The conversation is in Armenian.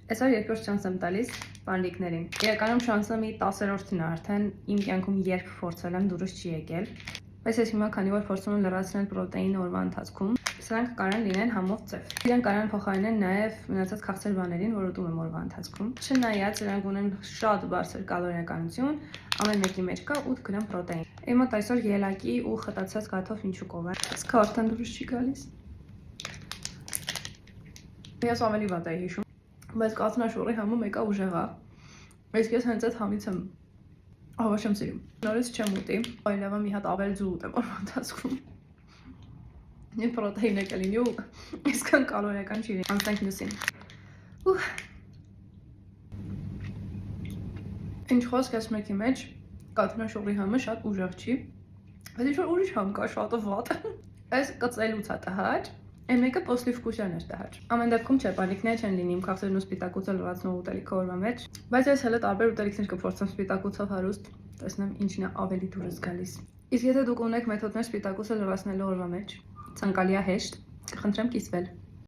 Այսօր երկրորդ շանս եմ տալիս պանդիկներին։ Իրականում շանսը մի 10-րդն է արդեն, իմ կյանքում երբ փորձել եմ դուրս չի եկել։ Բայց ես հիմա քանի որ փորձում եմ լրացնել պրոտեինը օրվա ընթացքում, սրանք կարան լինեն համով ծև։ Իրենք կարան փոխարինեն նաև մնացած քաղցր բաներին, որ ուտում եմ օրվա ընթացքում։ Չնայած նրանք ունեն շատ բարձր կալորիականություն, ամեն մեկի մեջ կա 8 գրամ պրոտեին։ Իմ մոտ այսօր ելակի ու խտացած կաթով ինչուկով է։ Իսկ արդեն դուրս չի գալիս։ Ես ավելի վատ եմ հիշում, բայց կաթնաշորի համը մեկը ուժեղա։ Իսկ ես հենց այդ համից եմ ավաշ եմ սիրում։ Նորից չեմ ուտի, այլև մի հատ ավել ձու ուտեմ օրվա ընթացքում։ Մի պրոտեին է կլինի ու այսքան կալորիական չի լինի։ Անցնենք մյուսին։ Ինչ խոսք այս մեկի մեջ կաթնաշորի համը շատ ուժեղ չի, բայց ինչ-որ ուրիշ համ կա շատ վատ։ Այս կծելուց է տհաճ, այն մեկը послевкусյան է տհաճ։ Ամեն դեպքում չէ, պանիկները չեն լինի իմ քաղցրն ու սպիտակուցը լրացնող ուտելիքը օրվա մեջ, բայց ես հələ տարբեր ուտելիքներ կփորձեմ սպիտակուցով հարուստ, տեսնեմ ինչն է ավելի դուրս գալիս։ Իսկ եթե դուք ունեք մեթոդներ սպիտակուցը լրացնելու օրվա մեջ, ցանկալի է հեշտ, կխնդրեմ կիսվել։